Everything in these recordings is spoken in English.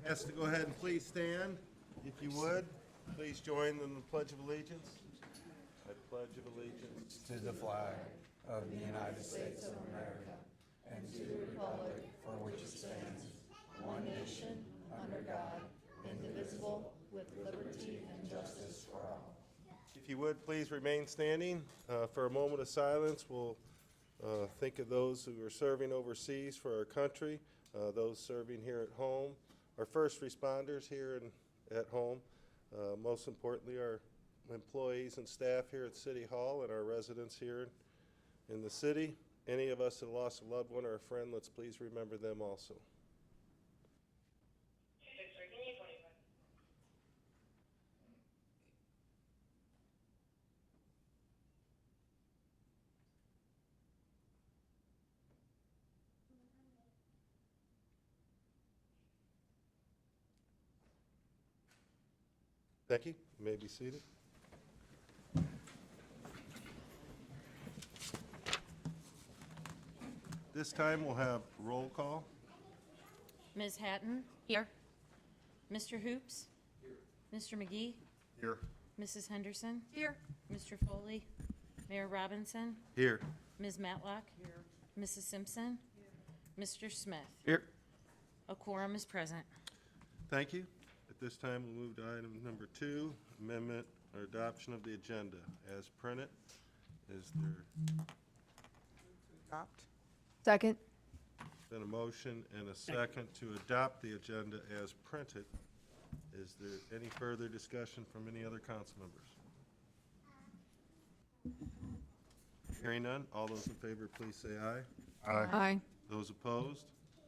Asked to go ahead and please stand, if you would. Please join in the Pledge of Allegiance. I pledge of allegiance to the flag of the United States of America and to the republic for which it stands, one nation, under God, indivisible, with liberty and justice for all. If you would, please remain standing. For a moment of silence, we'll think of those who are serving overseas for our country, those serving here at home, our first responders here at home, most importantly, our employees and staff here at City Hall and our residents here in the city. Any of us that lost a loved one or a friend, let's please remember them also. Thank you. You may be seated. This time we'll have roll call. Ms. Hatton? Here. Mr. Hoops? Here. Mr. McGee? Here. Mrs. Henderson? Here. Mr. Foley? Mayor Robinson? Here. Ms. Matlock? Here. Mrs. Simpson? Here. Mr. Smith? Here. A quorum is present. Thank you. At this time, we'll move to item number 2, amendment or adoption of the agenda as printed. Is there Adopt. Second. been a motion and a second to adopt the agenda as printed? Is there any further discussion from any other council members? Hearing none, all those in favor, please say aye. Aye. Those opposed?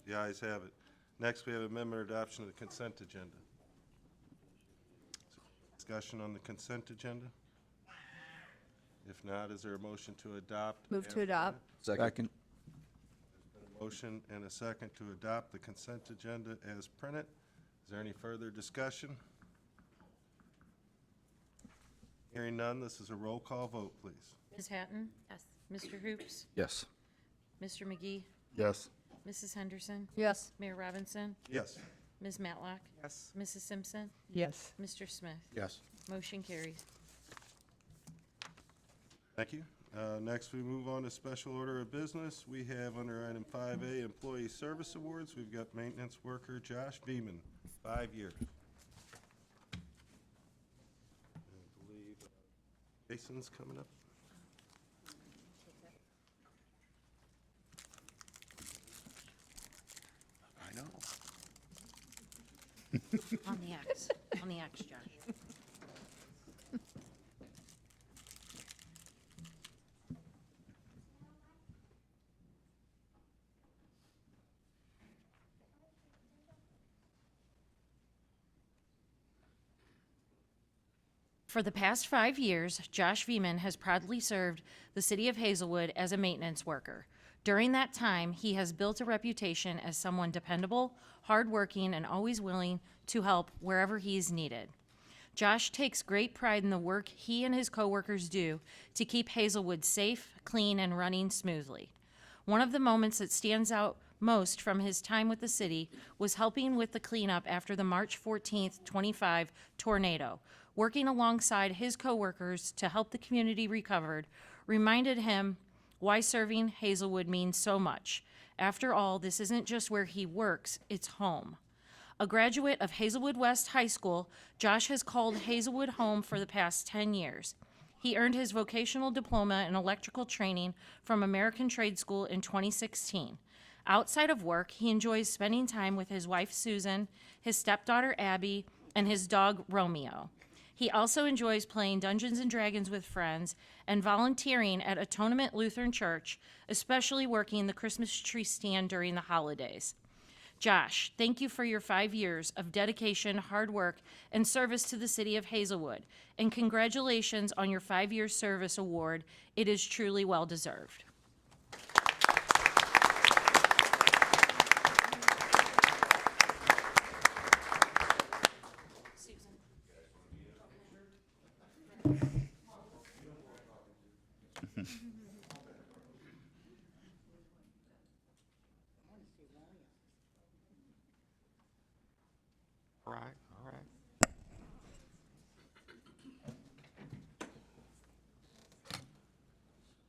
The ayes have it. Next, we have amendment or adoption of the consent agenda. Discussion on the consent agenda? If not, is there a motion to adopt? Move as to adopt. Second. Motion and a second to adopt the consent agenda as printed. Is there any further discussion? Hearing none, this is a roll call vote, please. Ms. Hatton? Yes. Mr. Hoops? Yes. Mr. McGee? Yes. Mrs. Henderson? Yes. Mayor Robinson? Yes. Ms. Matlock? Yes. Mrs. Simpson? Yes. Mr. Smith? Yes. Motion carries. Thank you. Next, we move on to special order of business. We have under item 5A, Employee Service Awards, we've got maintenance worker Josh Beeman, 5 years. I believe Jason's coming up. I know. On the X. On the X, Josh. For the past 5 years, Josh Veman has proudly served the city of Hazelwood as a maintenance worker. During that time, he has built a reputation as someone dependable, hardworking, and always willing to help wherever he is needed. Josh takes great pride in the work he and his coworkers do to keep Hazelwood safe, clean, and running smoothly. One of the moments that stands out most from his time with the city was helping with the cleanup after the March 14th, 25 tornado. Working alongside his coworkers to help the community recover reminded him why serving Hazelwood means so much. After all, this isn't just where he works, it's home. A graduate of Hazelwood West High School, Josh has called Hazelwood home for the past 10 years. He earned his vocational diploma in electrical training from American Trade School in 2016. Outside of work, he enjoys spending time with his wife Susan, his stepdaughter Abby, and his dog Romeo. He also enjoys playing Dungeons and Dragons with friends and volunteering at Atonement Lutheran Church, especially working the Christmas tree stand during the holidays. Josh, thank you for your 5 years of dedication, hard work, and service to the city of Hazelwood. And congratulations on your 5-year service award. It is truly well deserved. right, all right.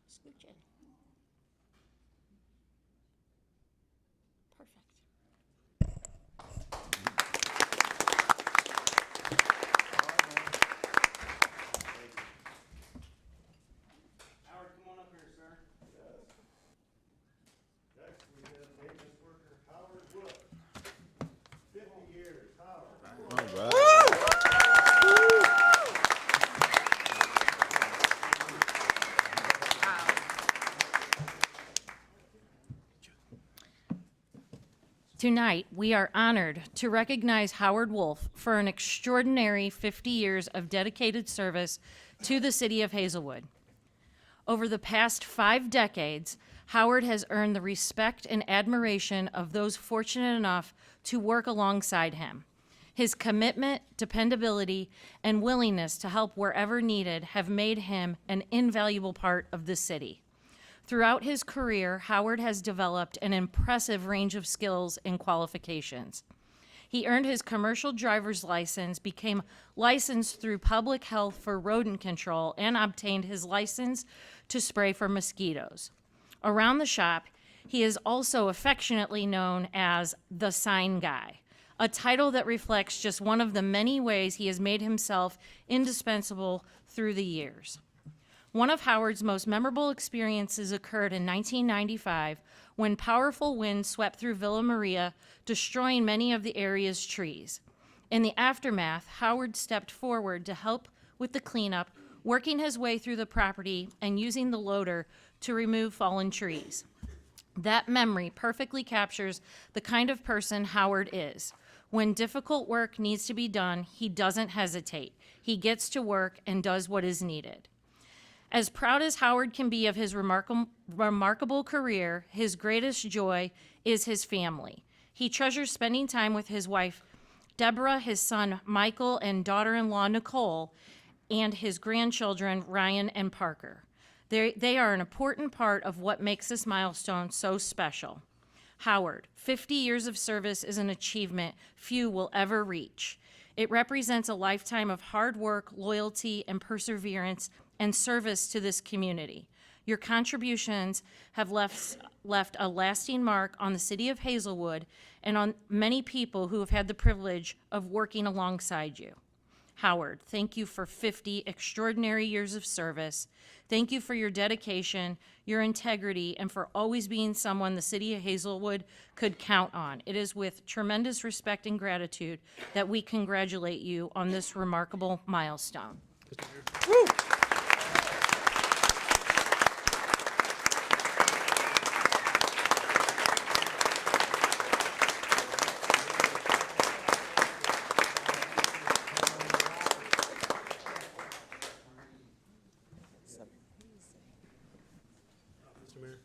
Scooch in. Perfect. Howard, come on up here, sir. Next, we have maintenance worker Howard Wood. 50 years, Howard. Tonight, we are honored to recognize Howard Wolf for an extraordinary 50 years of dedicated service to the city of Hazelwood. Over the past 5 decades, Howard has earned the respect and admiration of those fortunate enough to work alongside him. His commitment, dependability, and willingness to help wherever needed have made him an invaluable part of the city. Throughout his career, Howard has developed an impressive range of skills and qualifications. He earned his commercial driver's license, became licensed through public health for rodent control, and obtained his license to spray for mosquitoes. Around the shop, he is also affectionately known as the Sign Guy, a title that reflects just one of the many ways he has made himself indispensable through the years. One of Howard's most memorable experiences occurred in 1995 when powerful winds swept through Villa Maria, destroying many of the area's trees. In the aftermath, Howard stepped forward to help with the cleanup, working his way through the property and using the loader to remove fallen trees. That memory perfectly captures the kind of person Howard is. When difficult work needs to be done, he doesn't hesitate. He gets to work and does what is needed. As proud as Howard can be of his remarkable career, his greatest joy is his family. He treasures spending time with his wife, Deborah, his son, Michael, and daughter-in-law, Nicole, and his grandchildren, Ryan and Parker. They are an important part of what makes this milestone so special. Howard, 50 years of service is an achievement few will ever reach. It represents a lifetime of hard work, loyalty, and perseverance and service to this community. Your contributions have left a lasting mark on the city of Hazelwood and on many people who have had the privilege of working alongside you. Howard, thank you for 50 extraordinary years of service. Thank you for your dedication, your integrity, and for always being someone the city of Hazelwood could count on. It is with tremendous respect and gratitude that we congratulate you on this remarkable milestone. Mr. Mayor,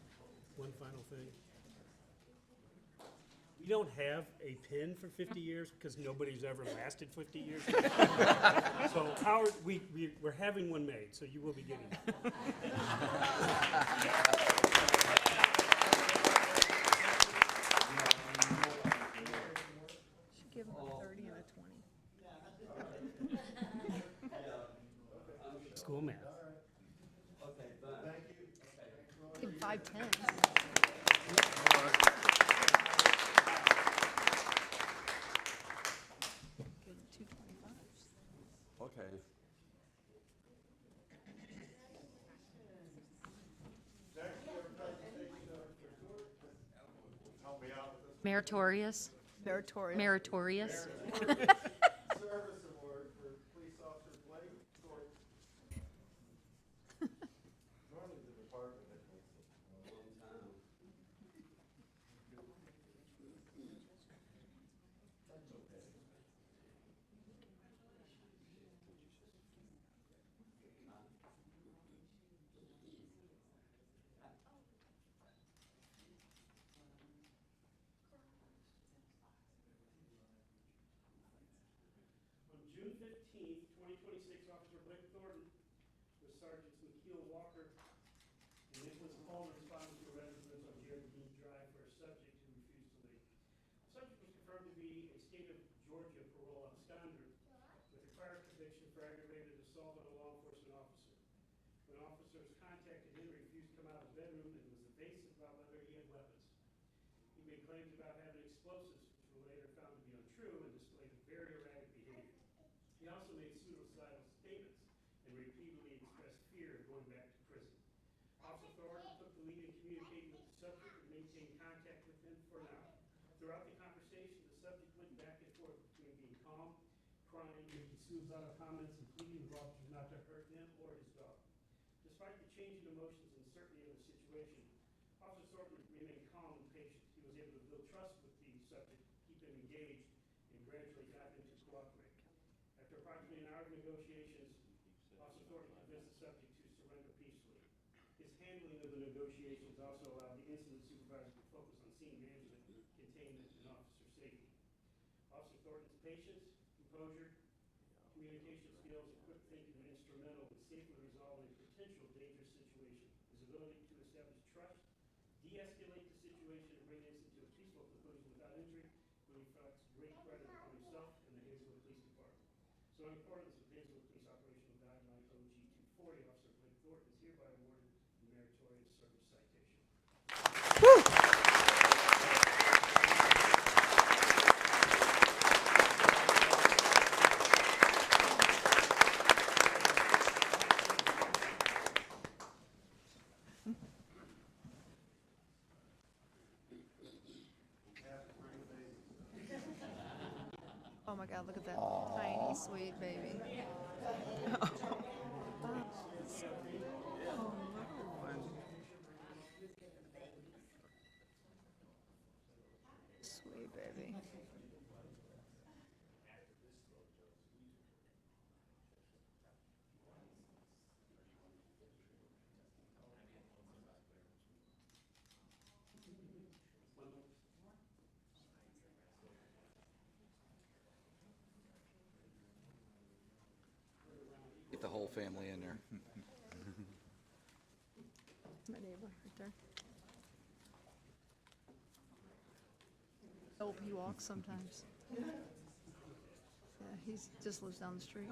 one final thing. We don't have a pin for 50 years because nobody's ever lasted 50 years. So Howard, we're having one made, so you will be getting it. Should give him a 30 and a 20. School math. Give him 5 tens. Give him 2 25s. Okay. Meritorious. Meritorious. Meritorious. Service Award for Police Officer Blake Thornton. Normally the department that makes it. On June 15th, 2026, Officer Blake Thornton with Sergeants McKeel Walker and Nicholas Paul responded to a residence on Jared Dean Drive for a subject who refused to leave. The subject was confirmed to be a state of Georgia parole for aggravated assault on a law enforcement officer. When officers contacted him, he refused to come out of his bedroom and was evasive about whether he had weapons. He made claims about having explosives, which were later found to be untrue, and displayed very erratic behavior. He also made suicidal statements and repeatedly expressed fear of going back to prison. Officer Thornton took the lead in communicating with the subject and maintained contact with him for an hour. Throughout the conversation, the subject went back and forth between being calm, crying, making suicidal comments, and pleading with officers not to hurt him or his dog. Despite the change in emotions and certainty of the situation, Officer Thornton remained calm and patient. He was able to build trust with the subject, keep him engaged, and gradually got him to cooperate. After approximately an hour of negotiations, Officer Thornton convinced the subject to surrender peacefully. His handling of the negotiations also allowed the incident supervisor to focus on scene management, containment, and officer safety. Officer Thornton's patience, composure, communication skills, and quick thinking were instrumental in safely resolving a potential dangerous situation. His ability to establish trust, de-escalate the situation, and bring the incident to a peaceful conclusion without injury reflects great credit upon himself and the Hazelwood Police Department. So in accordance with Hazelwood Police Operational Guideline OG 240, Officer Blake Thornton is hereby awarded the Meritorious Service Citation. Oh my God, look at that tiny, sweet baby. Sweet baby. Get the whole family in there. My neighbor right there. Oh, he walks sometimes. Yeah, he's just lives down the street.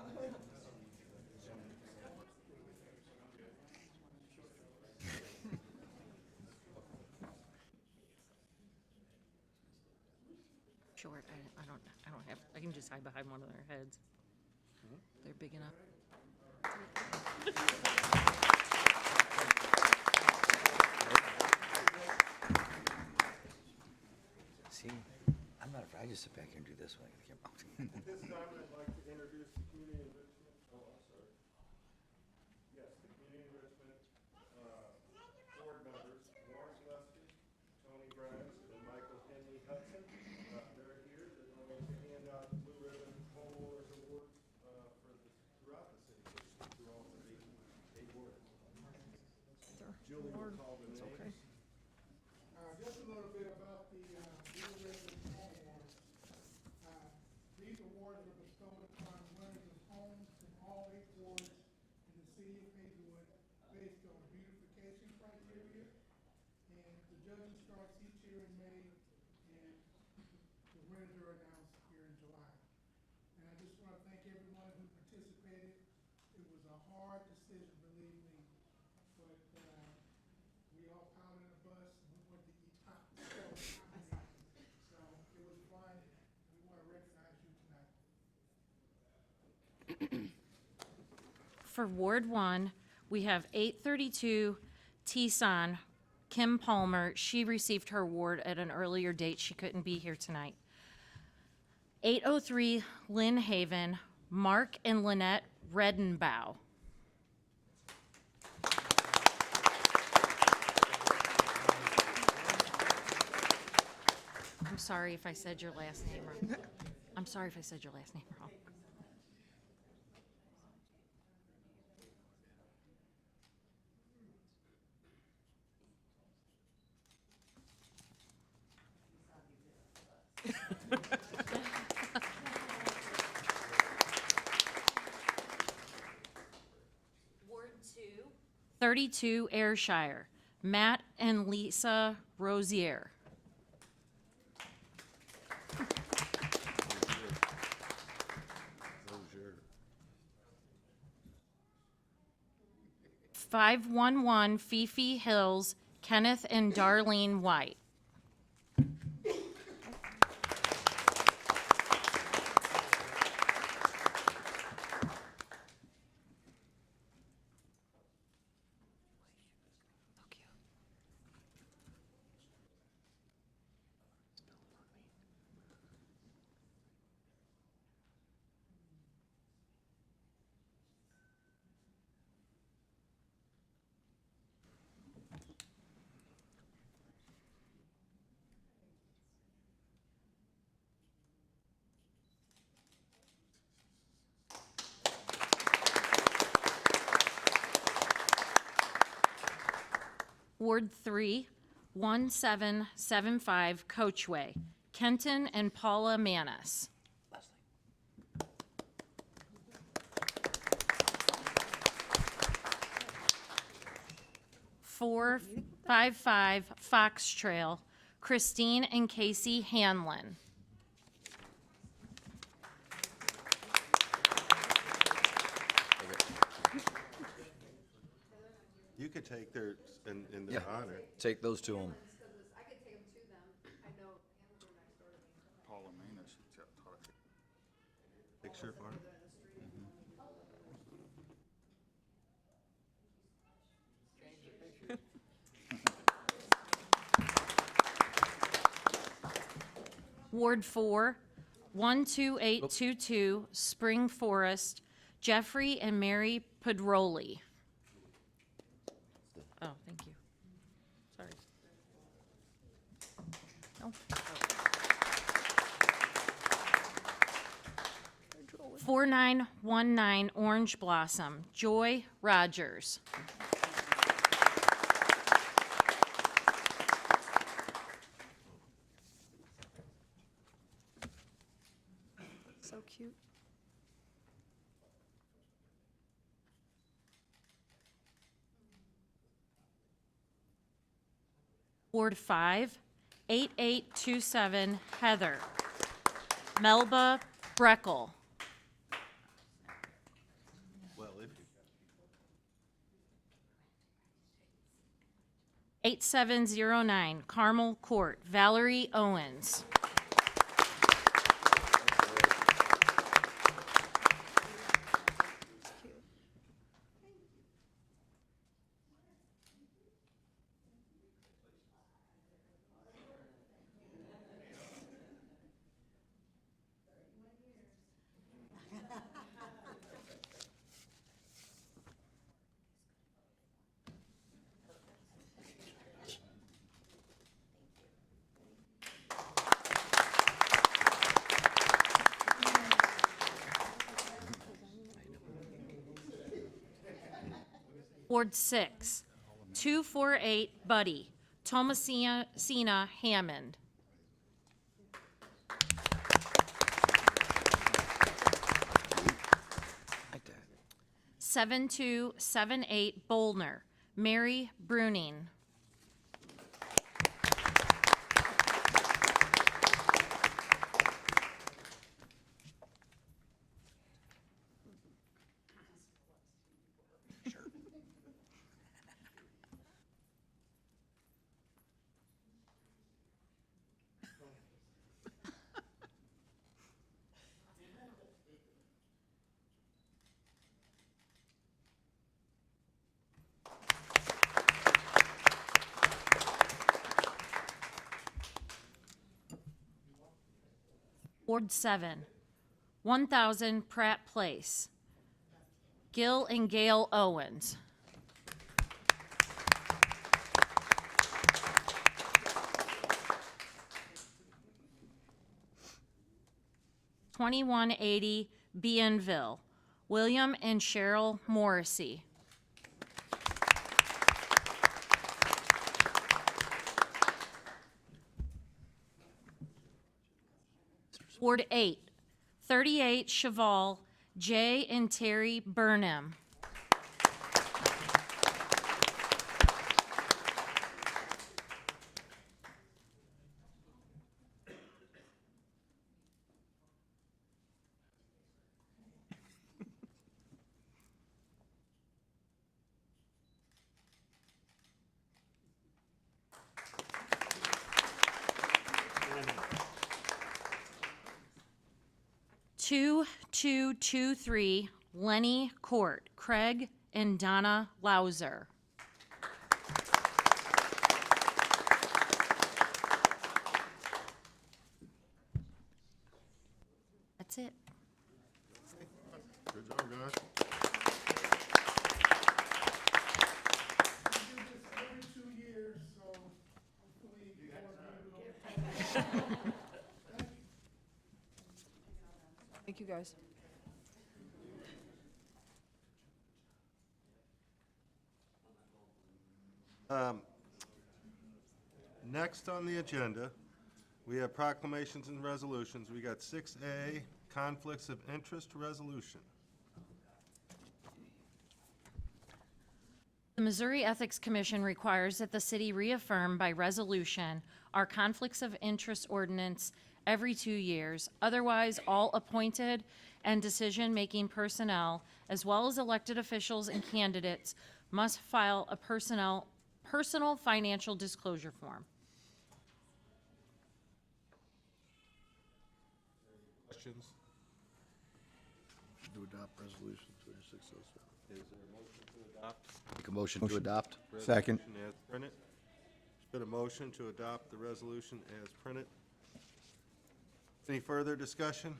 Short, I don't have, I can just hide behind one of their heads. They're big enough. See, I'm not afraid. I just sit back here and do this when I get the camera. At this time, I'd like to introduce the community enrichment, I'm sorry. Yes, the community enrichment, board members, Lawrence Lester, Tony Grimes, and Michael Henley Hudson. They're here, they're going to hand out blue ribbon homeowners awards, throughout the city, through all the eight wards. Julie will call the names. Okay. Just a little bit about the Blue Ribbon Home Awards. These awards are bestowed upon winners of homes in all 8 wards in the city of Hazelwood based on beautification criteria. And the judging starts each year in May, and the winners are announced here in July. And I just want to thank everyone who participated. It was a hard decision, believe me, but we all piled in a bus and we went to eat hot. So it was fun. We want to recognize you tonight. For Ward 1, we have 832 Tisan Kim Palmer. She received her award at an earlier date. She couldn't be here tonight. 803 Lynn Haven, Mark and Lynette Redenbaugh. I'm sorry if I said your last name wrong. I'm sorry if I said your last name wrong. Ward 2. 32 Ayrshire, Matt and Lisa Rosier. 511 Fifi Hills, Kenneth and Darlene White. Ward 3, 1775 Coachway, Kenton and Paula Manis. 455 Fox Trail, Christine and Casey Hanlon. You could take their, in Yeah. their honor. Take those to them. I could take them to them. I know Hannibal next door to me. Paula Manis, she's got taught. Picture for it. Ward 4, 12822 Spring Forest, Jeffrey and Mary Pedroli. Oh, thank you. Sorry. No. 4919 Orange Blossom, Joy Rogers. So cute. Ward 5, 8827 Heather, Melba Breckel. Well, if you. 8709 Carmel Court, Valerie Owens. Ward 6, 248 Buddy, Thomasina Hammond. Like that. 7278 Bolner, Mary Bruning. Ward 7, 1000 Pratt Place, Gil and Gail Owens. $21.80 Bienville, William and Cheryl Morrissey. Ward 8, 38 Cheval, Jay and Terry Burnham. 2223 Lenny Court, Craig and Donna Lauser. That's it. Good job, guys. We do this every 2 years, so hopefully more of you will. Thank you, guys. Next on the agenda, we have proclamations and resolutions. We got 6A, conflicts of interest resolution. The Missouri Ethics Commission requires that the city reaffirm by resolution our conflicts of interest ordinance every 2 years. Otherwise, all appointed and decision-making personnel, as well as elected officials and candidates, must file a personal financial disclosure form. Questions? To adopt resolution 2607. Is there a motion to adopt? Make a motion to adopt. Second. Resolution as printed? There's been a motion to adopt the resolution as printed. Any further discussion?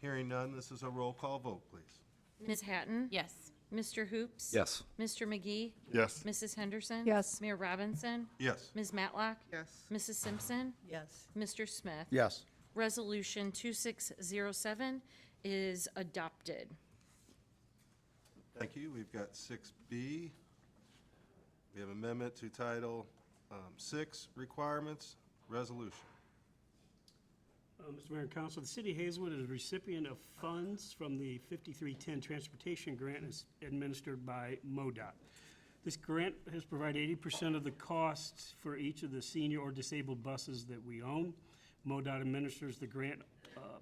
Hearing none, this is a roll call vote, please. Ms. Hatton? Yes. Mr. Hoops? Yes. Mr. McGee? Yes. Mrs. Henderson? Yes. Mayor Robinson? Yes. Ms. Matlock? Yes. Mrs. Simpson? Yes. Mr. Smith? Yes. Resolution 2607 is adopted. Thank you. We've got 6B. We have amendment to Title 6 Requirements Resolution. Mr. Mayor and Council, the City of Hazelwood is a recipient of funds from the 5310 Transportation Grant as administered by MoDOT. This grant has provided 80% of the costs for each of the senior or disabled buses that we own. MoDOT administers the grant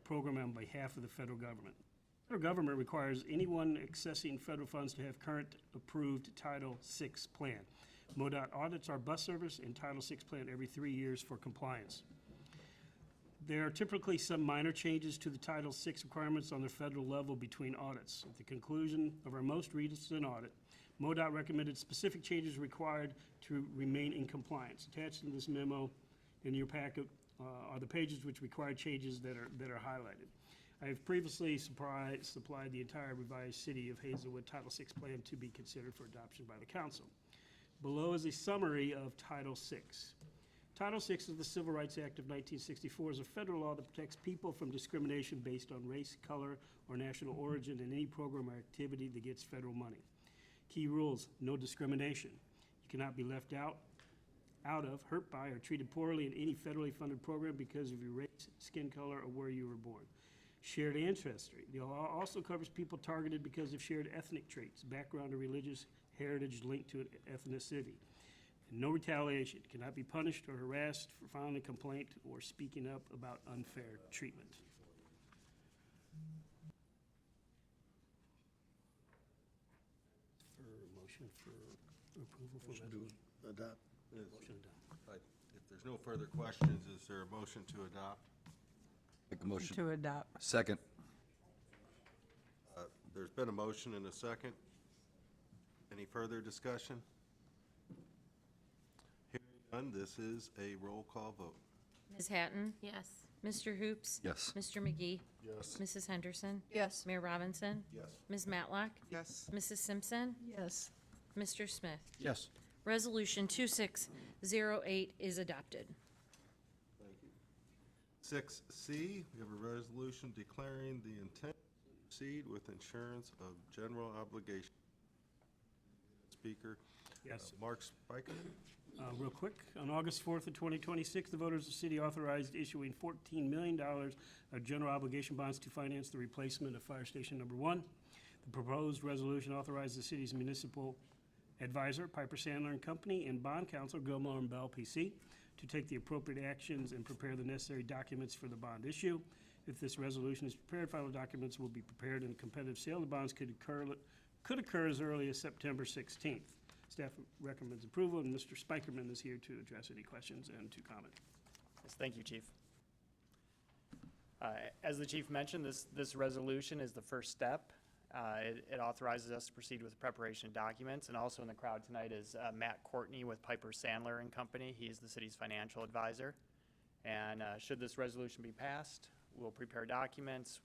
program on behalf of the federal government. The federal government requires anyone accessing federal funds to have current approved Title VI plan. MoDOT audits our bus service and Title VI plan every 3 years for compliance. There are typically some minor changes to the Title VI requirements on the federal level between audits. At the conclusion of our most recent audit, MoDOT recommended specific changes required to remain in compliance. Attached in this memo in your packet are the pages which require changes that are highlighted. I have previously supplied the entire revised City of Hazelwood Title VI plan to be considered for adoption by the council. Below is a summary of Title VI. Title VI of the Civil Rights Act of 1964 is a federal law that protects people from discrimination based on race, color, or national origin in any program or activity that gets federal money. Key rules: no discrimination. You cannot be left out of, hurt by, or treated poorly in any federally funded program because of your race, skin color, or where you were born. Shared ancestry. The law also covers people targeted because of shared ethnic traits, background, or religious heritage linked to an ethnicity. And no retaliation. Cannot be punished or harassed for filing a complaint or speaking up about unfair treatment. For a motion for approval for resolution. Adopt. Motion done. If there's no further questions, is there a motion to adopt? Make a motion. To adopt. Second. There's been a motion and a second. Any further discussion? Hearing none, this is a roll call vote. Ms. Hatton? Yes. Mr. Hoops? Yes. Mr. McGee? Yes. Mrs. Henderson? Yes. Mayor Robinson? Yes. Ms. Matlock? Yes. Mrs. Simpson? Yes. Mr. Smith? Yes. Resolution 2608 is adopted. Thank you. 6C, we have a resolution declaring the intent to proceed with insurance of general obligation. Speaker. Yes. Mark Spiker. Real quick, on August 4th of 2026, the voters of the city authorized issuing $14 million of general obligation bonds to finance the replacement of Fire Station Number 1. The proposed resolution authorizes the city's municipal advisor, Piper Sandler and Company, and bond counsel, Gilmore and Bell PC, to take the appropriate actions and prepare the necessary documents for the bond issue. If this resolution is prepared, final documents will be prepared, and a competitive sale of the bonds could occur as early as September 16th. Staff recommends approval, and Mr. Spikerman is here to address any questions and to comment. Yes, thank you, Chief. As the chief mentioned, this resolution is the first step. It authorizes us to proceed with the preparation of documents, and also in the crowd tonight is Matt Courtney with Piper Sandler and Company. He is the city's financial advisor. And should this resolution be passed, we'll prepare documents,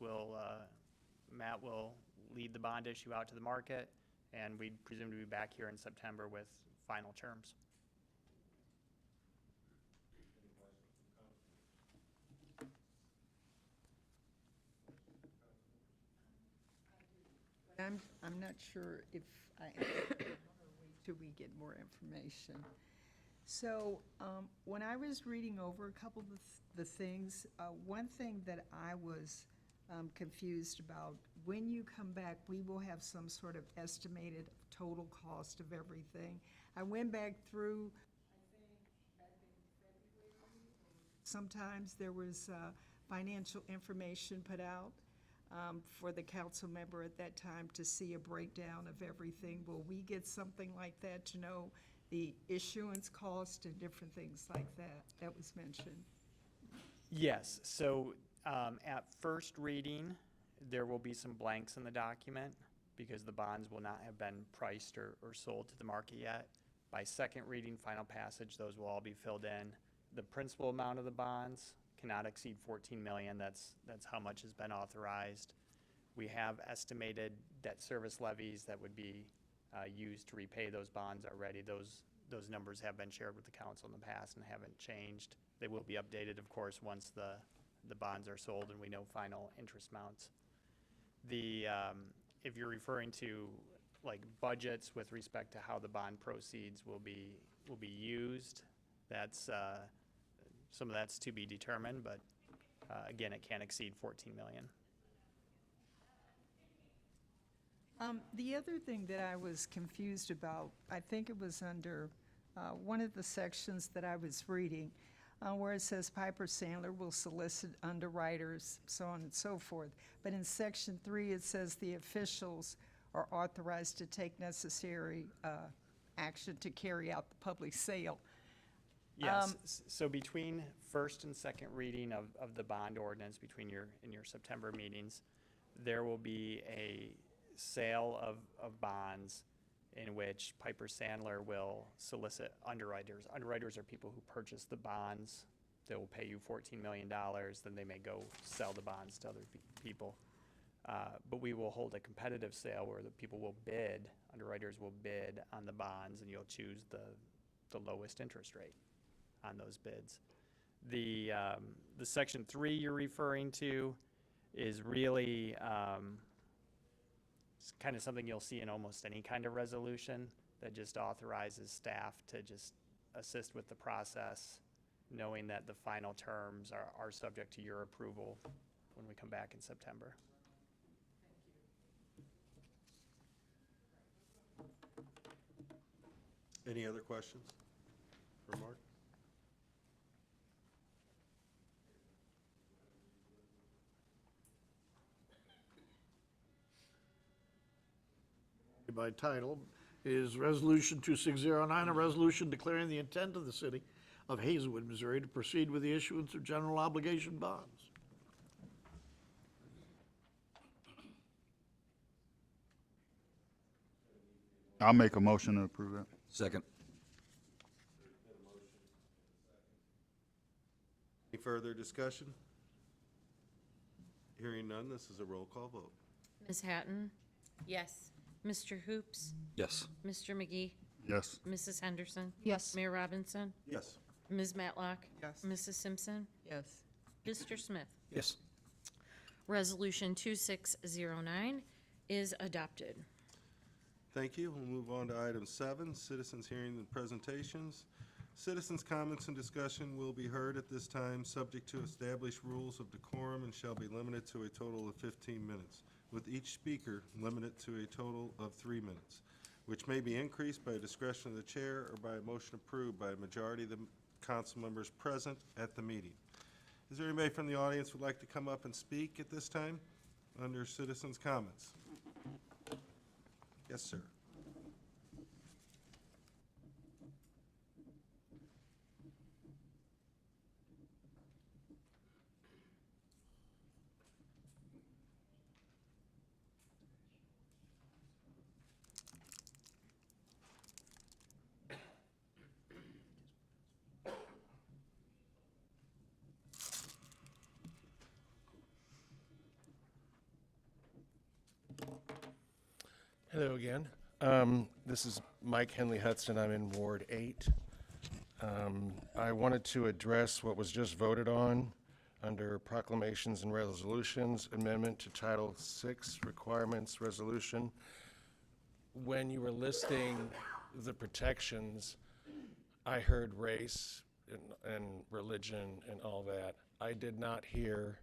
Matt will lead the bond issue out to the market, and we presume to be back here in September with final terms. I'm not sure if I, till we get more information. So, when I was reading over a couple of the things, one thing that I was confused about, when you come back, we will have some sort of estimated total cost of everything. I went back through, I think, back in February, sometimes there was financial information put out for the council member at that time to see a breakdown of everything. Will we get something like that to know the issuance cost and different things like that that was mentioned? Yes, so at first reading, there will be some blanks in the document because the bonds will not have been priced or sold to the market yet. By second reading, final passage, those will all be filled in. The principal amount of the bonds cannot exceed 14 million. That's how much has been authorized. We have estimated debt service levies that would be used to repay those bonds already. Those numbers have been shared with the council in the past and haven't changed. They will be updated, of course, once the bonds are sold and we know final interest amounts. If you're referring to like budgets with respect to how the bond proceeds will be used, that's some of that's to be determined, but again, it can't exceed 14 million. The other thing that I was confused about, I think it was under one of the sections that I was reading, where it says Piper Sandler will solicit underwriters, so on and so forth. But in section 3, it says the officials are authorized to take necessary action to carry out the public sale. Yes, so between first and second reading of the bond ordinance in your September meetings, there will be a sale of bonds in which Piper Sandler will solicit underwriters. Underwriters are people who purchase the bonds. They will pay you $14 million, then they may go sell the bonds to other people. But we will hold a competitive sale where the people will bid, underwriters will bid on the bonds, and you'll choose the lowest interest rate on those bids. The section 3 you're referring to is really it's kind of something you'll see in almost any kind of resolution that just authorizes staff to just assist with the process, knowing that the final terms are subject to your approval when we come back in September. Any other questions for Mark? By title is Resolution 2609, a resolution declaring the intent of the city of Hazelwood, Missouri to proceed with the issuance of general obligation bonds. I'll make a motion to approve that. Second. Any further discussion? Hearing none, this is a roll call vote. Ms. Hatton? Yes. Mr. Hoops? Yes. Mr. McGee? Yes. Mrs. Henderson? Yes. Mayor Robinson? Yes. Ms. Matlock? Yes. Mrs. Simpson? Yes. Mr. Smith? Yes. Resolution 2609 is adopted. Thank you. We'll move on to item 7, citizens' hearings and presentations. Citizens' comments and discussion will be heard at this time, subject to established rules of decorum, and shall be limited to a total of 15 minutes, with each speaker limited to a total of 3 minutes, which may be increased by discretion of the chair or by a motion approved by a majority of the council members present at the meeting. Is there anybody from the audience who would like to come up and speak at this time under citizens' comments? Yes, sir. Hello again. This is Mike Henley Hudson. I'm in Ward 8. I wanted to address what was just voted on under Proclamations and Resolutions, Amendment to Title VI Requirements Resolution. When you were listing the protections, I heard race and religion and all that. I did not hear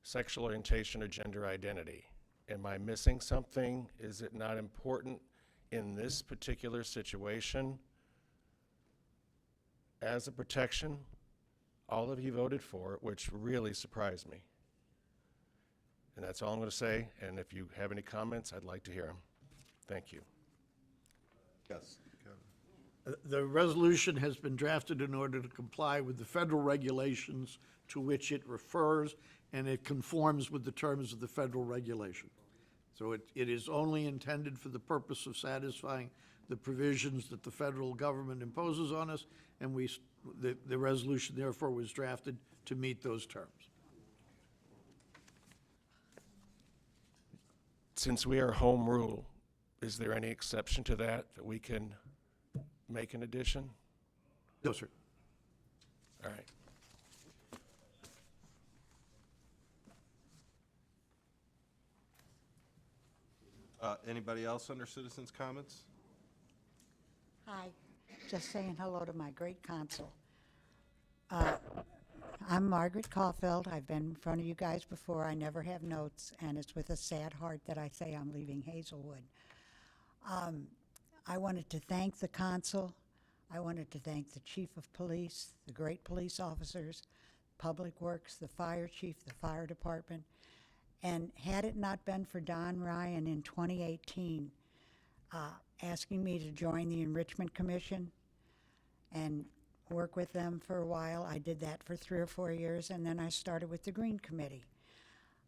sexual orientation or gender identity. Am I missing something? Is it not important in this particular situation as a protection? All of you voted for it, which really surprised me. And that's all I'm going to say. And if you have any comments, I'd like to hear them. Thank you. Yes. The resolution has been drafted in order to comply with the federal regulations to which it refers, and it conforms with the terms of the federal regulation. So it is only intended for the purpose of satisfying the provisions that the federal government imposes on us, and the resolution therefore was drafted to meet those terms. Since we are home rule, is there any exception to that we can make an addition? No, sir. All right. Anybody else under citizens' comments? Hi, just saying hello to my great consul. I'm Margaret Caulfield. I've been in front of you guys before. I never have notes, and it's with a sad heart that I say I'm leaving Hazelwood. I wanted to thank the consul. I wanted to thank the chief of police, the great police officers, Public Works, the fire chief, the fire department. And had it not been for Don Ryan in 2018 asking me to join the Enrichment Commission and work with them for a while, I did that for 3 or 4 years, and then I started with the Green Committee.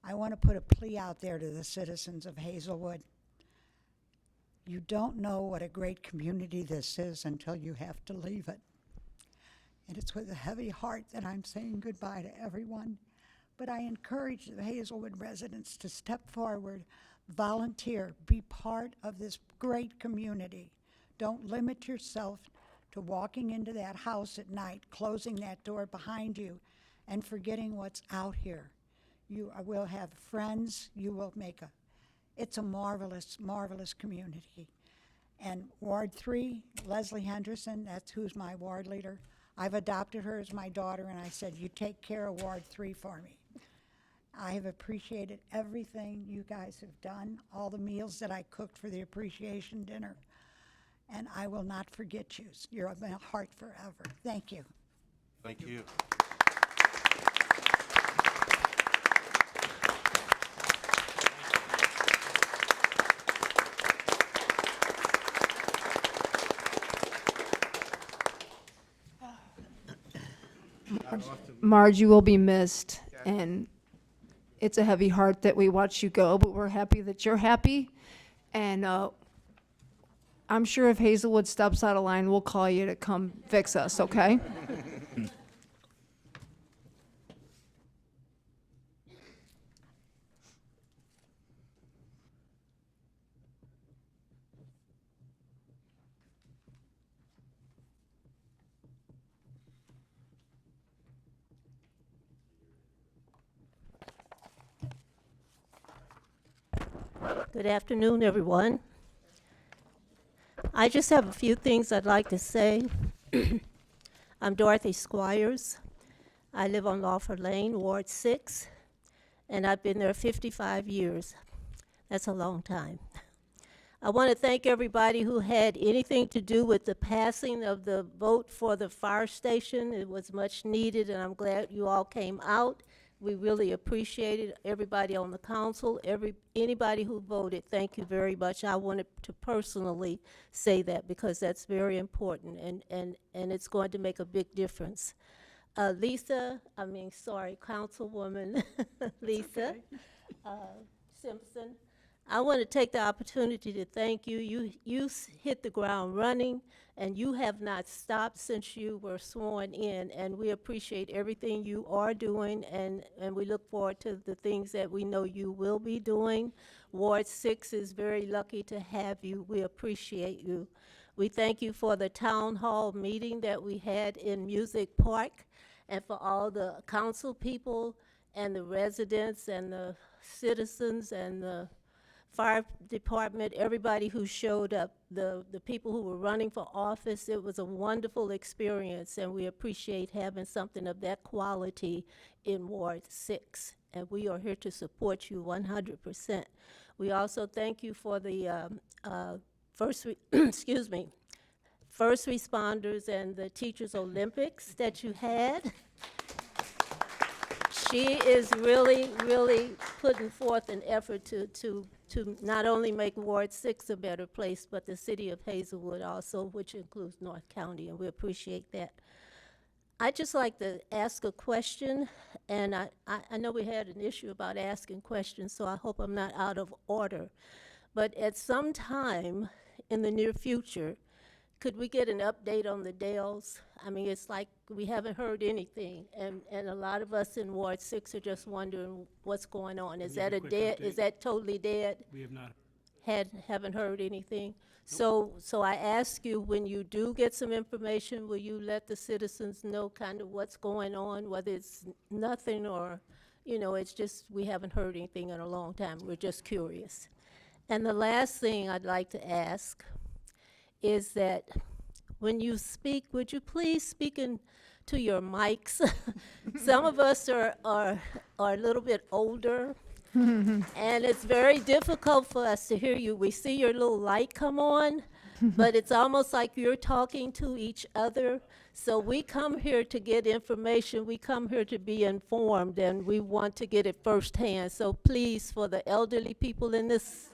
I want to put a plea out there to the citizens of Hazelwood. You don't know what a great community this is until you have to leave it. And it's with a heavy heart that I'm saying goodbye to everyone. But I encourage the Hazelwood residents to step forward, volunteer, be part of this great community. Don't limit yourself to walking into that house at night, closing that door behind you, and forgetting what's out here. You will have friends. You will it's a marvelous, marvelous community. And Ward 3, Leslie Henderson, that's who's my ward leader. I've adopted her as my daughter, and I said, you take care of Ward 3 for me. I have appreciated everything you guys have done, all the meals that I cooked for the appreciation dinner, and I will not forget you. You're in my heart forever. Thank you. Thank you. Marge, you will be missed, and it's a heavy heart that we watch you go, but we're happy that you're happy. And I'm sure if Hazelwood steps out of line, we'll call you to come fix us, okay? Good afternoon, everyone. I just have a few things I'd like to say. I'm Dorothy Squires. I live on Lawford Lane, Ward 6, and I've been there 55 years. That's a long time. I want to thank everybody who had anything to do with the passing of the vote for the fire station. It was much needed, and I'm glad you all came out. We really appreciate it. Everybody on the council, anybody who voted, thank you very much. I wanted to personally say that because that's very important, and it's going to make a big difference. Councilwoman Lisa Simpson, I want to take the opportunity to thank you. You hit the ground running, and you have not stopped since you were sworn in, and we appreciate everything you are doing, and we look forward to the things that we know you will be doing. Ward 6 is very lucky to have you. We appreciate you. We thank you for the town hall meeting that we had in Music Park, and for all the council people and the residents and the citizens and the fire department, everybody who showed up, the people who were running for office. It was a wonderful experience, and we appreciate having something of that quality in Ward 6. And we are here to support you 100%. We also thank you for the excuse me, first responders and the Teachers Olympics that you had. She is really, really putting forth an effort to not only make Ward 6 a better place, but the city of Hazelwood also, which includes North County, and we appreciate that. I'd just like to ask a question, and I know we had an issue about asking questions, so I hope I'm not out of order. But at some time in the near future, could we get an update on the Dales? I mean, it's like we haven't heard anything, and a lot of us in Ward 6 are just wondering what's going on. Is that a dead, is that totally dead? We have not. Haven't heard anything? So I ask you, when you do get some information, will you let the citizens know kind of what's going on, whether it's nothing or, you know, it's just we haven't heard anything in a long time. We're just curious. And the last thing I'd like to ask is that when you speak, would you please speak into your mics? Some of us are a little bit older, and it's very difficult for us to hear you. We see your little light come on, but it's almost like you're talking to each other. So we come here to get information. We come here to be informed, and we want to get it firsthand. So please, for the elderly people in this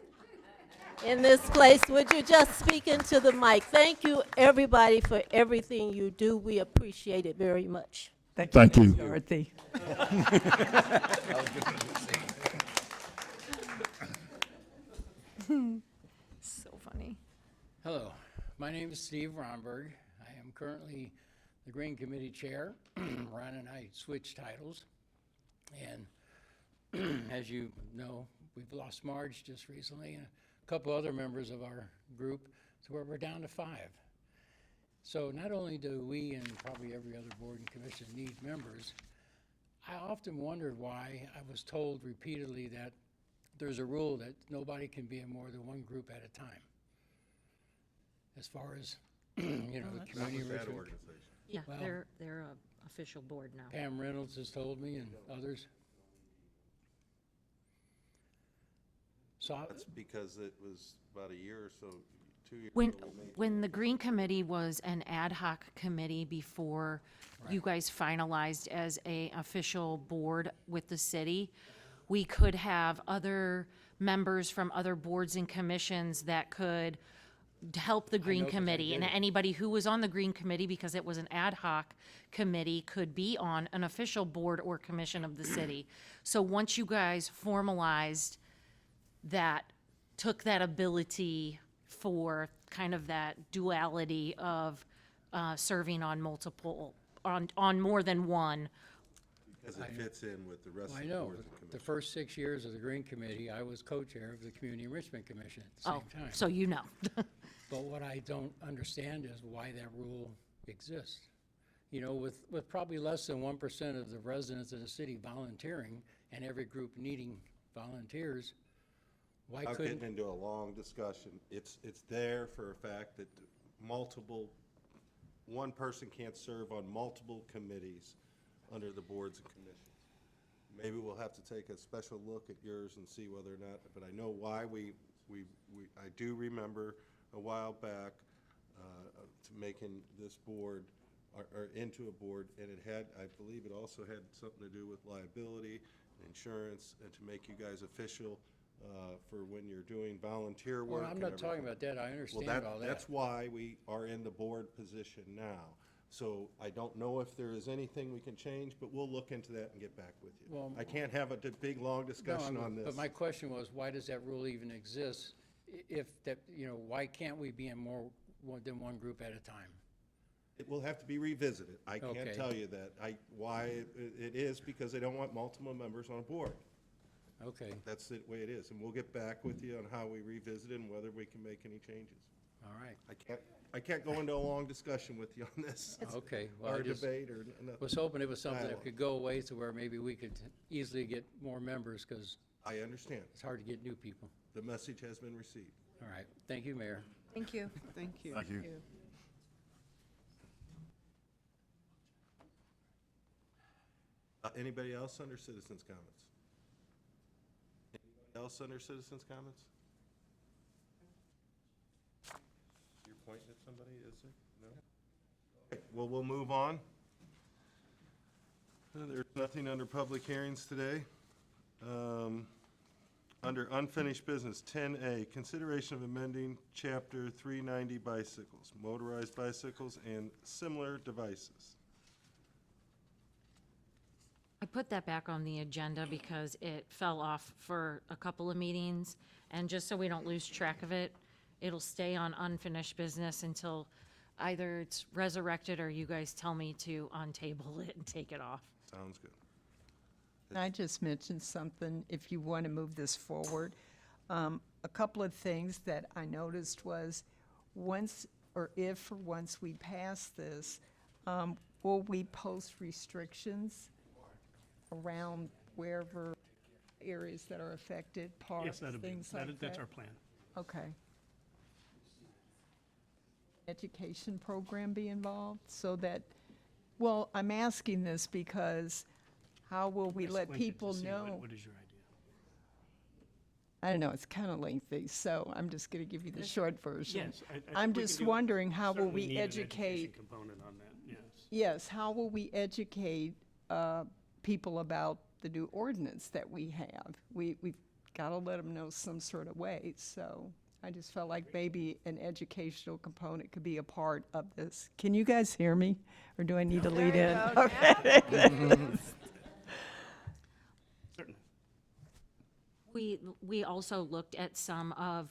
place, would you just speak into the mic? Thank you, everybody, for everything you do. We appreciate it very much. Thank you. Dorothy. So funny. Hello, my name is Steve Romberg. I am currently the Green Committee Chair. Ron and I switched titles. And as you know, we've lost Marge just recently, and a couple other members of our group, so we're down to 5. So not only do we and probably every other board and commission need members, I often wondered why I was told repeatedly that there's a rule that nobody can be in more than one group at a time. As far as, you know, the community enrichment. Yeah, Well- they're a official board now. Pam Reynolds has told me and others. So, That's because it was about a year or so, 2 years When, ago, we made when the Green Committee was an ad hoc committee before you guys finalized as a official board with the city, we could have other members from other boards and commissions that could help the Green know 'cause I Committee. And did. anybody who was on the Green Committee, because it was an ad hoc committee, could be on an official board or commission of the city. So once you guys formalized that, took that ability for kind of that duality of serving on multiple, on more than one. Because it fits in with the rest I of the know, boards and the commissions. first 6 years of the Green Committee, I was co-chair of the Community Enrichment Commission at the Oh, same time. so you know. But what I don't understand is why that rule exists. You know, with probably less than 1% of the residents of the city volunteering and every group needing volunteers, why Without couldn't? getting into a long discussion, it's there for a fact that one person can't serve on multiple committees under the boards and commissions. Maybe we'll have to take a special look at yours and see whether or not, but I know why I do remember a while back to making this board, or into a board, and it had, I believe it also had something to do with liability, insurance, and to make you guys official for when you're doing volunteer work. Well, I'm and not talking everything. about that, I Well, understand all that. that's why we are in the board position now. So I don't know if there is anything we can change, but we'll look into that and get back with you. Well, I can't have a big, long discussion on this. But my question was, why does that rule even exist? If that, why can't we be in more than one group at a time? It will have to be revisited. I can't Okay. tell you that. Why it is, because they don't want multiple members on a board. Okay, That's the way it is. And we'll get back with you on how we revisit it and whether we can make any changes. all right, I can't go into a long discussion with you on this. okay. Well, Or I just debate or nothing. was hoping it was something that Dialogue. could go away to where maybe we could easily get more members, because I understand. it's hard to get new people. The message has been received. All right, thank you, Mayor. Thank you. Thank you. Thank you. Anybody else under citizens' comments? Anybody else under citizens' comments? You're pointing at somebody, is there? No? Okay, well, we'll move on. There's nothing under public hearings today. Under unfinished business, 10A, consideration of amending Chapter 390 bicycles, motorized bicycles, and similar devices. I put that back on the agenda because it fell off for a couple of meetings, and just so we don't lose track of it, it'll stay on unfinished business until either it's resurrected or you guys tell me to untable it and take it off. Sounds good. I just mentioned something, if you want to move this forward. A couple of things that I noticed was, once we pass this, will we post restrictions around wherever areas that are affected, parks, things like that? That's our plan. Okay. Education program be involved so that, well, I'm asking this because how will we let people know? What is your idea? I don't know, it's kind of lengthy, so I'm just going to give you the short version. Yes, I think I'm we just can do- wondering, how will certainly we need an educate? education component on that, yes. Yes, how will we educate people about the new ordinance that we have? We've got to let them know some sort of way, so I just felt like maybe an educational component could be a part of this. Can you guys hear me, or do I need to lead in? Okay. Certainly. We also looked at some of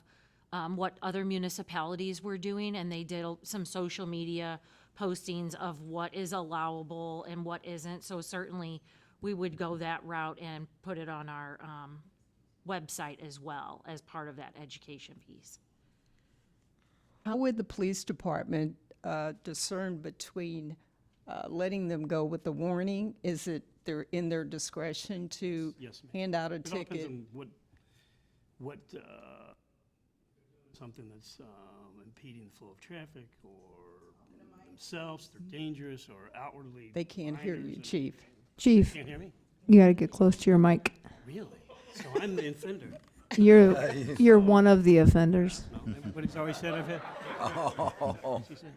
what other municipalities were doing, and they did some social media postings of what is allowable and what isn't. So certainly, we would go that route and put it on our website as well as part of that education piece. How would the police department discern between letting them go with the warning? Is it in their discretion to Yes, ma'am. hand out a It all depends ticket? on what, something that's impeding the flow of traffic, or themselves, they're dangerous, or outwardly. They can't hear minors you, and- Chief. Chief, Can't hear me? you gotta get close to your mic. Really? So I'm the offender? You're one of the offenders. No, everybody's always said I've had. Oh, She said.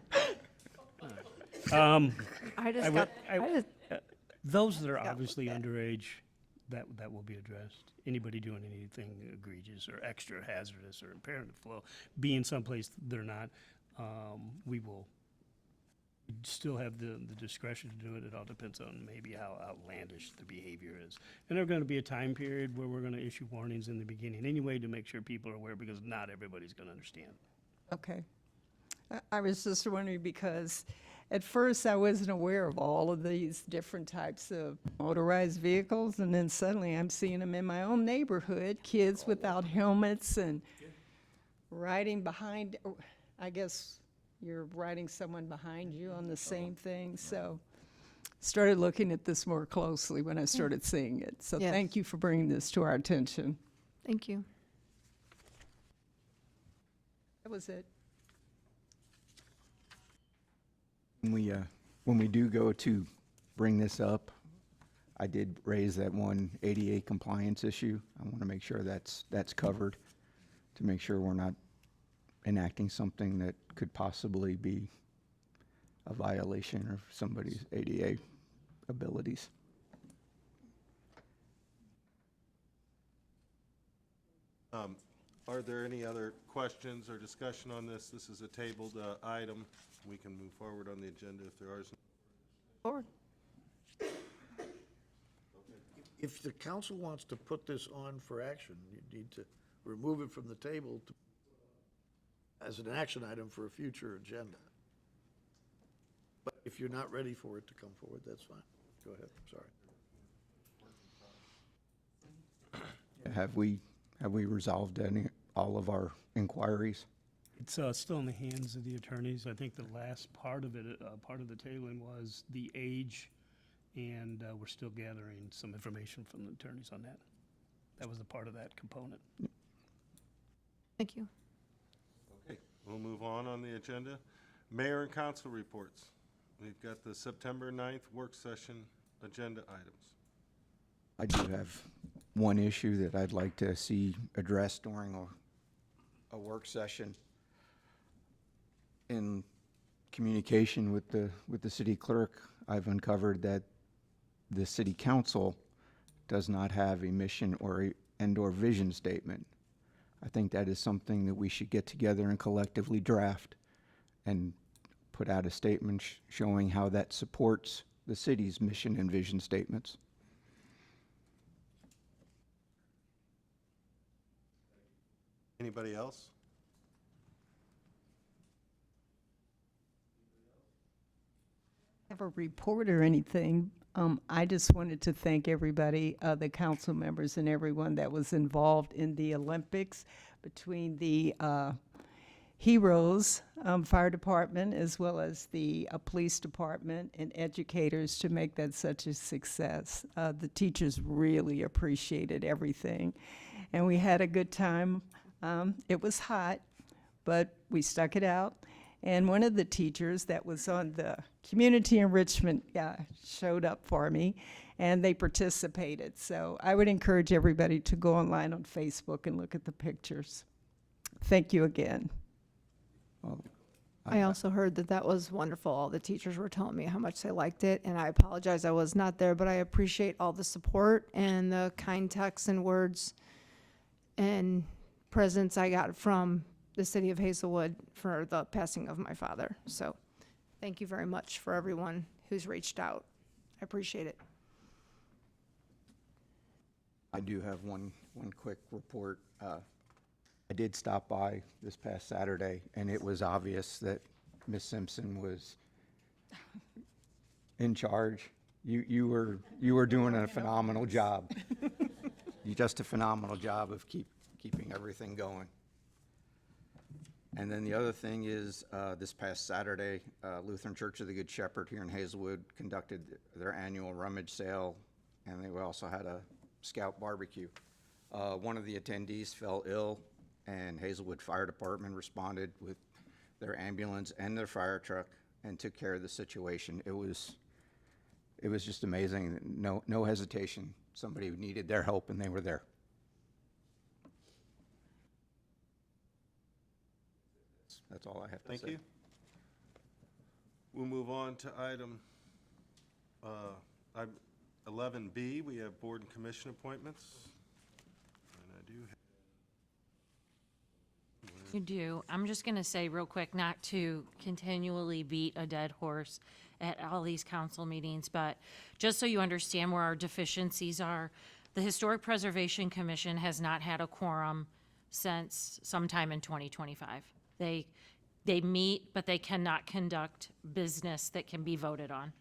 I just I got, would- I just, Those that are obviously underage, that will be addressed. Anybody doing anything egregious or extra hazardous or impairing the flow, being someplace they're not, we will still have the discretion to do it. It all depends on maybe how outlandish the behavior is. And there's going to be a time period where we're going to issue warnings in the beginning anyway to make sure people are aware, because not everybody's going to understand. Okay. I was just wondering because at first I wasn't aware of all of these different types of motorized vehicles, and then suddenly I'm seeing them in my own neighborhood, kids without helmets and riding behind, I guess you're riding someone behind you on the same thing, so started looking at this more closely when I started seeing it. So Yes. thank you for bringing this to our attention. thank you. That was it. when we do go to bring this up, I did raise that one ADA compliance issue. I want to make sure that's covered, to make sure we're not enacting something that could possibly be a violation of somebody's ADA abilities. Are there any other questions or discussion on this? This is a tabled item. We can move forward on the agenda if there are. Forward. If the council wants to put this on for action, you need to remove it from the table as an action item for a future agenda. But if you're not ready for it to come forward, that's fine. Go ahead, sorry. Have we resolved all of our inquiries? It's still in the hands of the attorneys. I think the last part of it, part of the tabling was the age, and we're still gathering some information from the attorneys on that. That was a part of that component. Thank you. Okay, we'll move on the agenda. Mayor and council reports. We've got the September 9th work session agenda items. I do have one issue that I'd like to see addressed during a work session. In communication with the city clerk, I've uncovered that the city council does not have a mission and/or vision statement. I think that is something that we should get together and collectively draft and put out a statement showing how that supports the city's mission and vision statements. Anybody else? Have a report or anything. I just wanted to thank everybody, the council members and everyone that was involved in the Olympics, between the Heroes Fire Department as well as the police department and educators to make that such a success. The teachers really appreciated everything, and we had a good time. It was hot, but we stuck it out. And one of the teachers that was on the community enrichment showed up for me, and they participated. So I would encourage everybody to go online on Facebook and look at the pictures. Thank you again. Well, I also heard that was wonderful. All the teachers were telling me how much they liked it, and I apologize I was not there, but I appreciate all the support and the kind texts and words and presents I got from the city of Hazelwood for the passing of my father. So thank you very much for everyone who's reached out. I appreciate it. I do have one quick report. I did stop by this past Saturday, and it was obvious that Miss Simpson was in charge. You were doing a phenomenal job. Just a phenomenal job of keeping everything going. And then the other thing is, this past Saturday, Lutheran Church of the Good Shepherd here in Hazelwood conducted their annual rummage sale, and they also had a scout barbecue. One of the attendees fell ill, and Hazelwood Fire Department responded with their ambulance and their fire truck and took care of the situation. It was just amazing. No hesitation. Somebody needed their help, and they were there. That's all I have to say. Thank you. We'll move on to item 11B. We have board and commission appointments. And I do have. You do. I'm just going to say real quick, not to continually beat a dead horse at all these council meetings, but just so you understand where our deficiencies are, the Historic Preservation Commission has not had a quorum since sometime in 2025. They meet, but they cannot conduct business that can be voted on.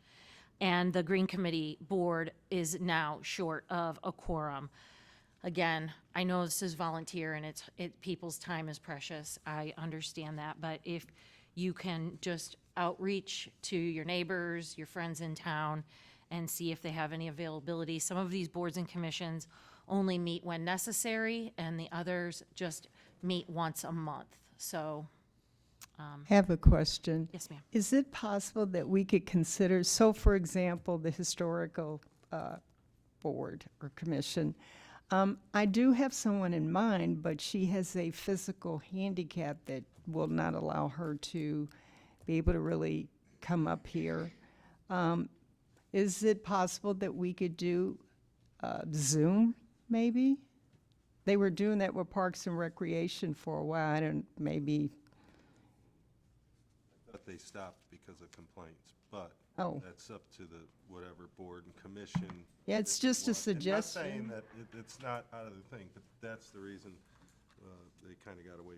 And the Green Committee Board is now short of a quorum. Again, I know this is volunteer and people's time is precious. I understand that, but if you can just outreach to your neighbors, your friends in town, and see if they have any availability. Some of these boards and commissions only meet when necessary, and the others just meet once a month. So, Have a question. yes, ma'am. Is it possible that we could consider, so for example, the historical board or commission, I do have someone in mind, but she has a physical handicap that will not allow her to be able to really come up here. Is it possible that we could do Zoom, maybe? They were doing that with Parks and Recreation for a while. I don't, maybe, But they stopped because of complaints, but Oh. that's up to the whatever board and commission. yeah, it's that just a want. And not saying suggestion. that it's not out of the thing, but that's the reason they kind of got away.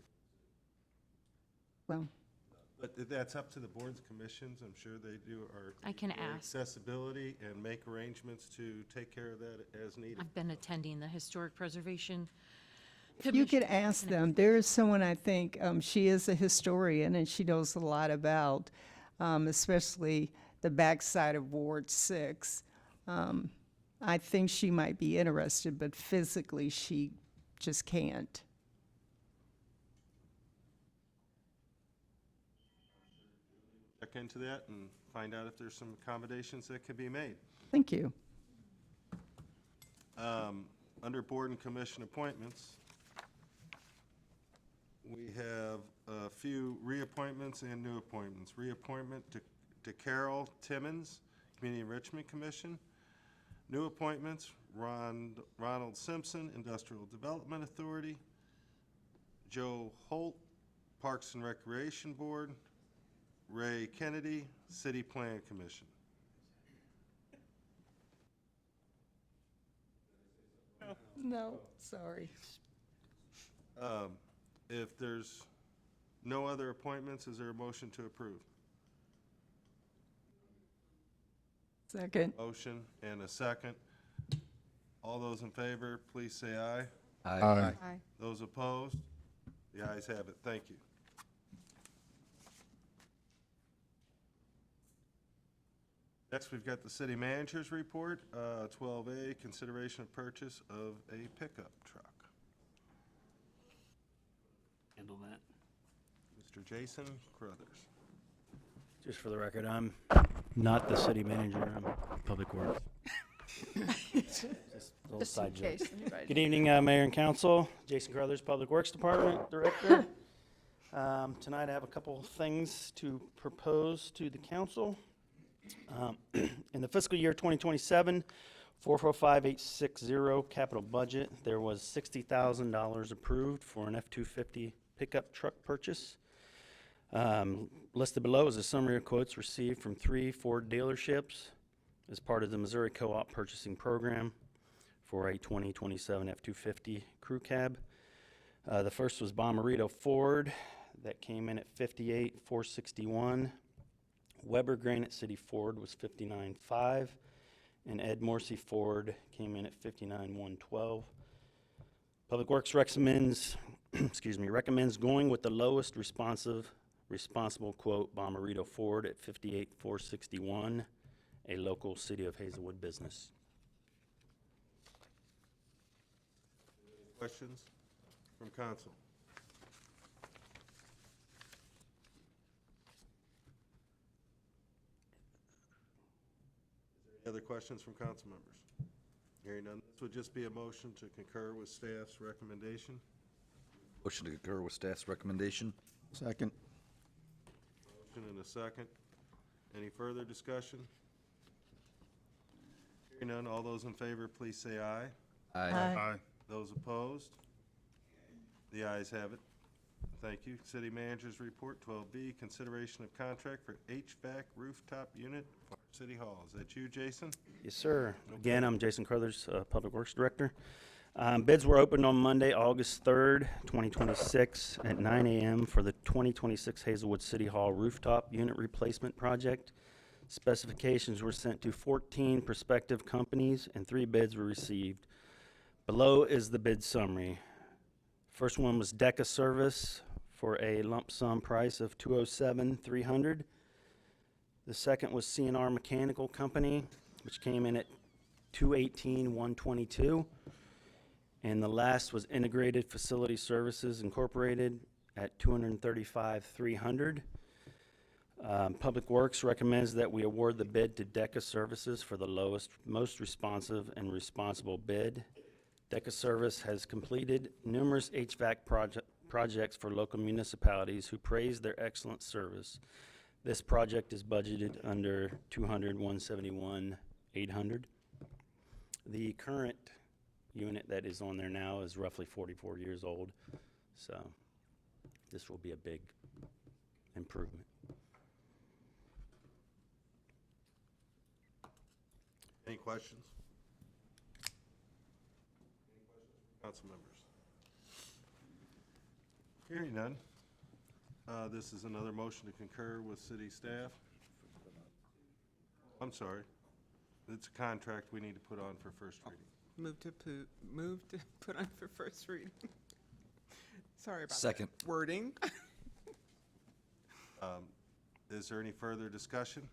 Well, But that's up to the boards, commissions, I'm sure they do, or. I can or ask. Accessibility and make arrangements to take care of that as needed. I've been attending the Historic Preservation you could Commission. ask them. There is someone, I think, she is a historian and she knows a lot about, especially the backside of Ward 6. I think she might be interested, but physically she just can't. Check into that and find out if there's some accommodations that could be made. Thank you. Under board and commission appointments, we have a few reappointments and new appointments. Reappointment to Carol Timmons, Community Enrichment Commission. New appointments, Ronald Simpson, Industrial Development Authority. Joe Holt, Parks and Recreation Board. Ray Kennedy, City Plan Commission. No, sorry. If there's no other appointments, is there a motion to approve? Second. Motion and a second. All those in favor, please say aye. Aye. Those opposed? The ayes have it. Thank you. Next, we've got the city manager's report, 12A, consideration of purchase of a pickup truck. Handle that. Mr. Jason Crothers. Just for the record, I'm not the city manager, I'm Public Works. Just a little side joke. Good evening, Mayor and Council. Jason Crothers, Public Works Department Director. Tonight I have a couple things to propose to the council. In the fiscal year 2027, 445860 capital budget, there was $60,000 approved for an F-250 pickup truck purchase. Listed below is a summary of quotes received from 3 Ford dealerships as part of the Missouri Co-op Purchasing Program for a 2027 F-250 crew cab. The first was Bomarito Ford, that came in at $58,461. Weber Granite City Ford was $59,500, and Ed Morrissey Ford came in at $59,112. Public Works recommends, recommends going with the lowest responsible quote, Bomarito Ford at $58,461, a local City of Hazelwood business. Questions from council? Any other questions from council members? Hearing none, this would just be a motion to concur with staff's recommendation. Motion to concur with staff's recommendation. Second. Motion and a second. Any further discussion? Hearing none, all those in favor, please say aye. Aye. Those opposed? The ayes have it. Thank you. City Manager's Report, 12B, consideration of contract for HVAC rooftop unit for City Hall. Is that you, Jason? Yes, sir. Again, I'm Jason Crothers, Public Works Director. Bids were opened on Monday, August 3rd, 2026 at 9 a.m. for the 2026 Hazelwood City Hall rooftop unit replacement project. Specifications were sent to 14 prospective companies and 3 bids were received. Below is the bid summary. First one was Deca Service for a lump sum price of $207,300. The second was CNR Mechanical Company, which came in at $218,122. And the last was Integrated Facility Services Incorporated at $235,300. Public Works recommends that we award the bid to Deca Services for the lowest, most responsive and responsible bid. Deca Service has completed numerous HVAC projects for local municipalities who praise their excellent service. This project is budgeted under $201,171,800. The current unit that is on there now is roughly 44 years old. So this will be a big improvement. Any questions? Council members? Hearing none. This is another motion to concur with city staff. I'm sorry. It's a contract we need to put on for first reading. Move to put on for first reading. Sorry about that. Second. Wording. Is there any further discussion?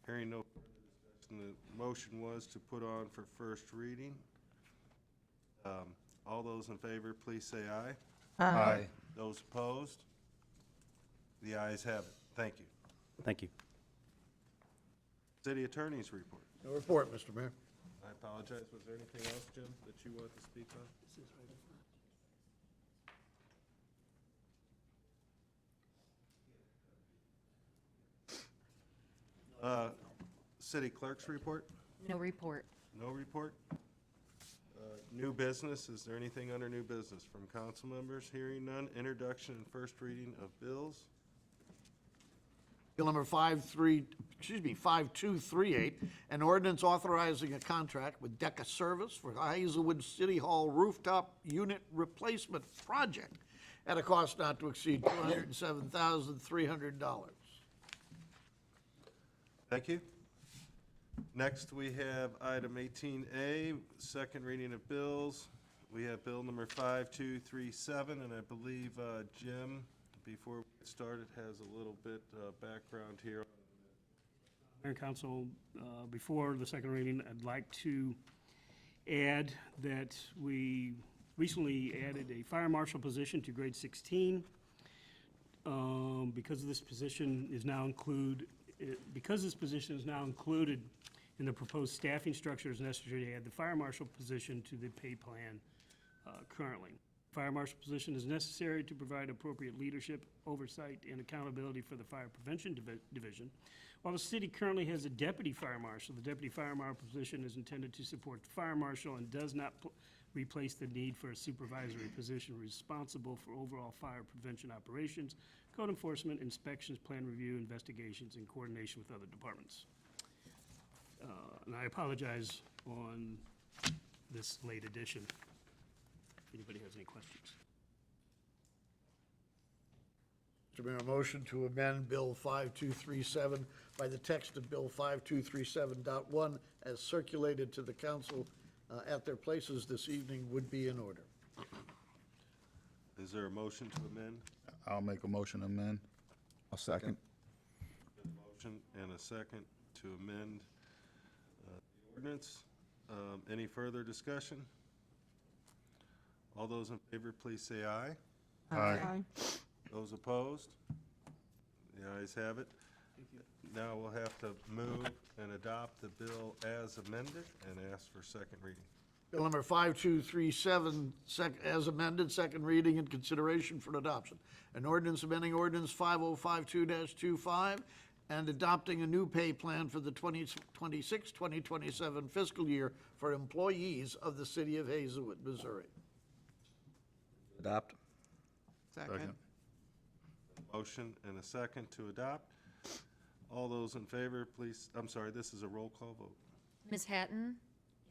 Hearing no further discussion, the motion was to put on for first reading. All those in favor, please say aye. Aye. Those opposed? The ayes have it. Thank you. Thank you. City Attorney's report. No report, Mr. Mayor. I apologize. Was there anything else, Jim, that you wanted to speak on? City Clerk's report? No report. No report? New business, is there anything under new business from council members? Hearing none. Introduction and first reading of bills. Bill number 5238, an ordinance authorizing a contract with Deca Service for Hazelwood City Hall rooftop unit replacement project at a cost not to exceed $207,300. Thank you. Next, we have item 18A, second reading of bills. We have bill number 5237, and I believe Jim, before we get started, has a little bit background here. Mayor and Council, before the second reading, I'd like to add that we recently added a fire marshal position to grade 16. Because this position is now included in the proposed staffing structure, it's necessary to add the fire marshal position to the pay plan currently. Fire marshal position is necessary to provide appropriate leadership, oversight, and accountability for the fire prevention division. While the city currently has a deputy fire marshal, the deputy fire marshal position is intended to support the fire marshal and does not replace the need for a supervisory position responsible for overall fire prevention operations, code enforcement, inspections, plan review, investigations, and coordination with other departments. And I apologize on this late addition. If anybody has any questions. Mr. Mayor, a motion to amend Bill 5237 by the text of Bill 5237.1 as circulated to the council at their places this evening would be in order. Is there a motion to amend? I'll make a motion to amend. I'll second. Motion and a second to amend the ordinance. Any further discussion? All those in favor, please say aye. Aye. Those opposed? The ayes have it. Now we'll have to move and adopt the bill as amended and ask for second reading. Bill number 5237, as amended, second reading and consideration for adoption. An ordinance amending ordinance 5052-25 and adopting a new pay plan for the 2026-2027 fiscal year for employees of the city of Hazelwood, Missouri. Adopt. Second. Motion and a second to adopt. All those in favor, please, I'm sorry, this is a roll call vote. Ms. Hatton?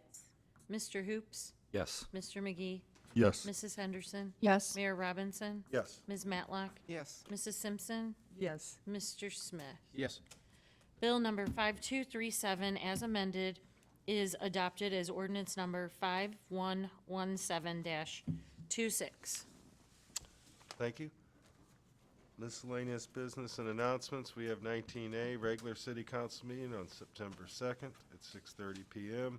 Yes. Mr. Hoops? Yes. Mr. McGee? Yes. Mrs. Henderson? Yes. Mayor Robinson? Yes. Ms. Matlock? Yes. Mrs. Simpson? Yes. Mr. Smith? Yes. Bill number 5237, as amended, is adopted as ordinance number 5117-26. Thank you. Miscellaneous business and announcements. We have 19A, regular city council meeting on September 2nd at 6:30 PM.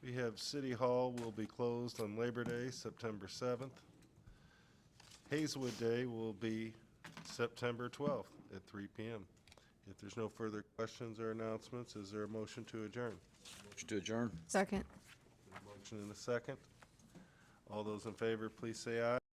We have City Hall will be closed on Labor Day, September 7th. Hazelwood Day will be September 12th at 3 PM. If there's no further questions or announcements, is there a motion to adjourn? Motion to adjourn. Second. Motion and a second. All those in favor, please say aye.